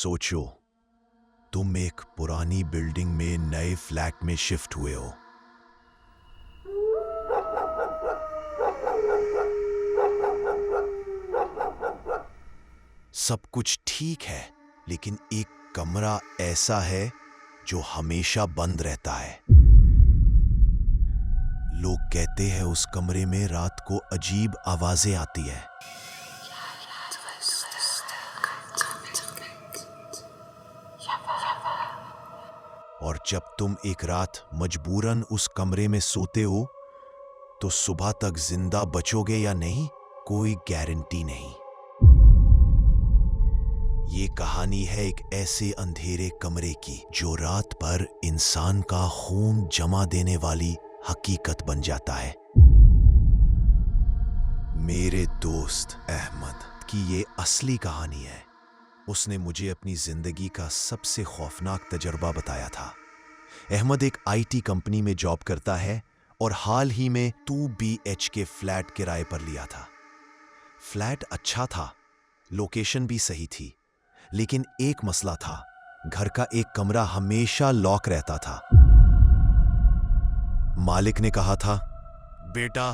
सोचो, तुम एक पुरानी बिल्डिंग में नए फ्लैट में शिफ्ट हुए हो। सब कुछ ठीक है, लेकिन एक कमरा ऐसा है जो हमेशा बंद रहता है। लोग कहते हैं उस कमरे में रात को अजीब आवाजें आती है। और जब तुम एक रात मजबूरन उस कमरे में सोते हो तो सुबह तक जिंदा बचोगे या नहीं, कोई गारंटी नहीं। ये कहानी है एक ऐसे अंधेरे कमरे की जो रात भर इंसान का खून जमा देने वाली हकीकत बन जाता है। मेरे दोस्त अहमद की ये असली कहानी है। उसने मुझे अपनी जिंदगी का सबसे खौफनाक तजुर्बा बताया था। अहमद एक आईटी कंपनी में जॉब करता है और हाल ही में 2 BHK फ्लैट किराए पर लिया था। फ्लैट अच्छा था, लोकेशन भी सही थी, लेकिन एक मसला था, घर का एक कमरा हमेशा लॉक रहता था। मालिक ने कहा था, बेटा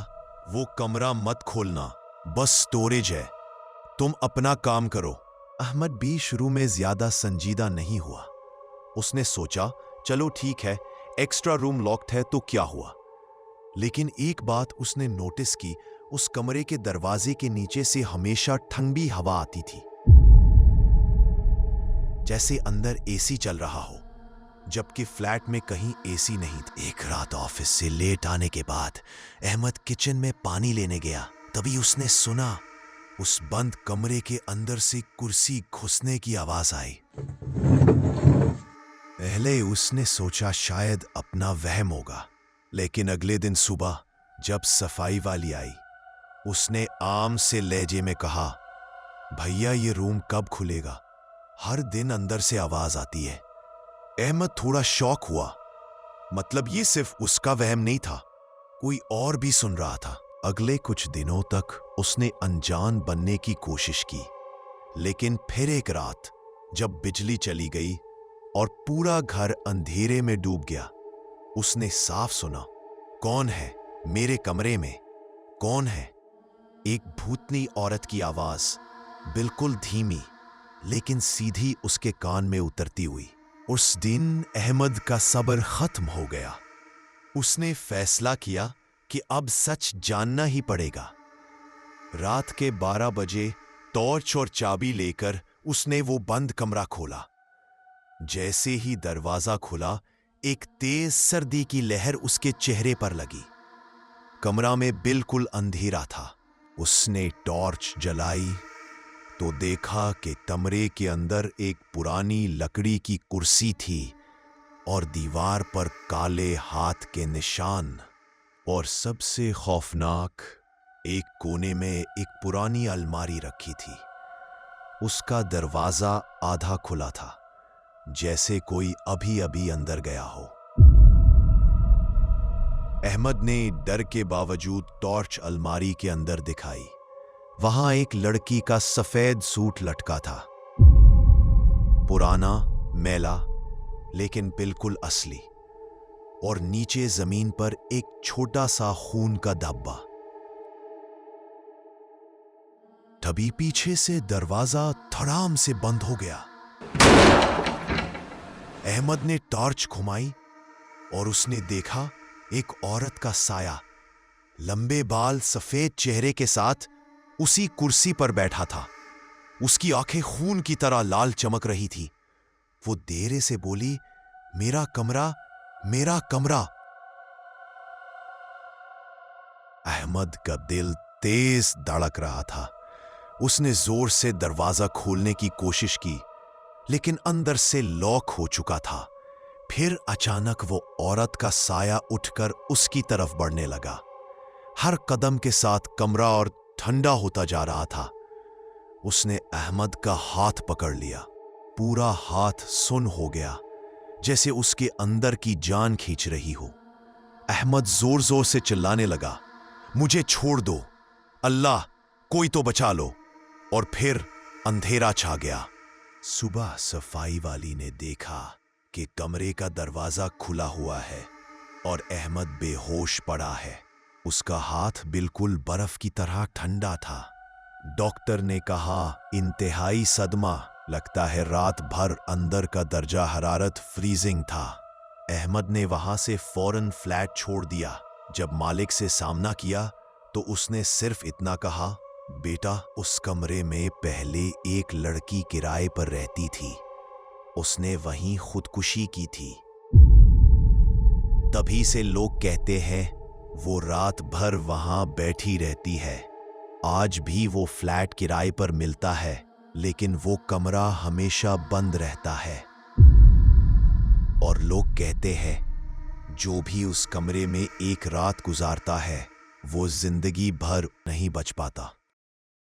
वो कमरा मत खोलना, बस स्टोरेज है, तुम अपना काम करो। अहमद भी शुरू में ज्यादा संजीदा नहीं हुआ। उसने सोचा चलो ठीक है, एक्स्ट्रा रूम लॉक्ड है तो क्या हुआ। लेकिन एक बात उसने नोटिस की, उस कमरे के दरवाजे के नीचे से हमेशा ठंडी हवा आती थी, जैसे अंदर एसी चल रहा हो, जबकि फ्लैट में कहीं एसी नहीं था। एक रात ऑफिस से लेट आने के बाद अहमद किचन में पानी लेने गया। तभी उसने सुना उस बंद कमरे के अंदर से कुर्सी घुसने की आवाज आई। पहले उसने सोचा शायद अपना वहम होगा, लेकिन अगले दिन सुबह जब सफाई वाली आई, उसने आम से लहजे में कहा, भैया ये रूम कब खुलेगा, हर दिन अंदर से आवाज आती है। अहमद थोड़ा शॉक हुआ, मतलब ये सिर्फ उसका वहम नहीं था, कोई और भी सुन रहा था। अगले कुछ दिनों तक उसने अनजान बनने की कोशिश की, लेकिन फिर एक रात जब बिजली चली गई और पूरा घर अंधेरे में डूब गया, उसने साफ सुना, कौन है मेरे कमरे में, कौन है। एक भूतनी औरत की आवाज, बिल्कुल धीमी लेकिन सीधी उसके कान में उतरती हुई। उस दिन अहमद का सब्र खत्म हो गया। उसने फैसला किया कि अब सच जानना ही पड़ेगा। रात के 12 बजे टॉर्च और चाबी लेकर उसने वो बंद कमरा खोला। जैसे ही दरवाजा खुला, एक तेज सर्दी की लहर उसके चेहरे पर लगी। कमरा में बिल्कुल अंधेरा था। उसने टॉर्च जलाई तो देखा कि कमरे के अंदर एक पुरानी लकड़ी की कुर्सी थी और दीवार पर काले हाथ के निशान। और सबसे खौफनाक, एक कोने में एक पुरानी अलमारी रखी थी। उसका दरवाजा आधा खुला था, जैसे कोई अभी अभी अंदर गया हो। अहमद ने डर के बावजूद टॉर्च अलमारी के अंदर दिखाई। वहां एक लड़की का सफेद सूट लटका था, पुराना, मैला, लेकिन बिल्कुल असली। और नीचे जमीन पर एक छोटा सा खून का धब्बा। तभी पीछे से दरवाजा धड़ाम से बंद हो गया। अहमद ने टॉर्च घुमाई और उसने देखा एक औरत का साया, लंबे बाल, सफेद चेहरे के साथ उसी कुर्सी पर बैठा था। उसकी आंखें खून की तरह लाल चमक रही थी। वो देर से बोली, मेरा कमरा, मेरा कमरा। अहमद का दिल तेज धड़क रहा था। उसने जोर से दरवाजा खोलने की कोशिश की, लेकिन अंदर से लॉक हो चुका था। फिर अचानक वो औरत का साया उठकर उसकी तरफ बढ़ने लगा। हर कदम के साथ कमरा और ठंडा होता जा रहा था। उसने अहमद का हाथ पकड़ लिया। पूरा हाथ सुन्न हो गया, जैसे उसके अंदर की जान खींच रही हो। अहमद जोर जोर से चिल्लाने लगा, मुझे छोड़ दो, अल्लाह कोई तो बचा लो। और फिर अंधेरा छा गया। सुबह सफाई वाली ने देखा कि कमरे का दरवाजा खुला हुआ है और अहमद बेहोश पड़ा है। उसका हाथ बिल्कुल बर्फ की तरह ठंडा था। डॉक्टर ने कहा, इंतहाई सदमा, लगता है रात भर अंदर का दर्जा हरारत फ्रीजिंग था। अहमद ने वहां से फौरन फ्लैट छोड़ दिया। जब मालिक से सामना किया तो उसने सिर्फ इतना कहा, बेटा, उस कमरे में पहले एक लड़की किराए पर रहती थी, उसने वहीं खुदकुशी की थी। तभी से लोग कहते हैं वो रात भर वहां बैठी रहती है। आज भी वो फ्लैट किराए पर मिलता है, लेकिन वो कमरा हमेशा बंद रहता है। और लोग कहते हैं जो भी उस कमरे में एक रात गुजारता है वो जिंदगी भर नहीं बच पाता।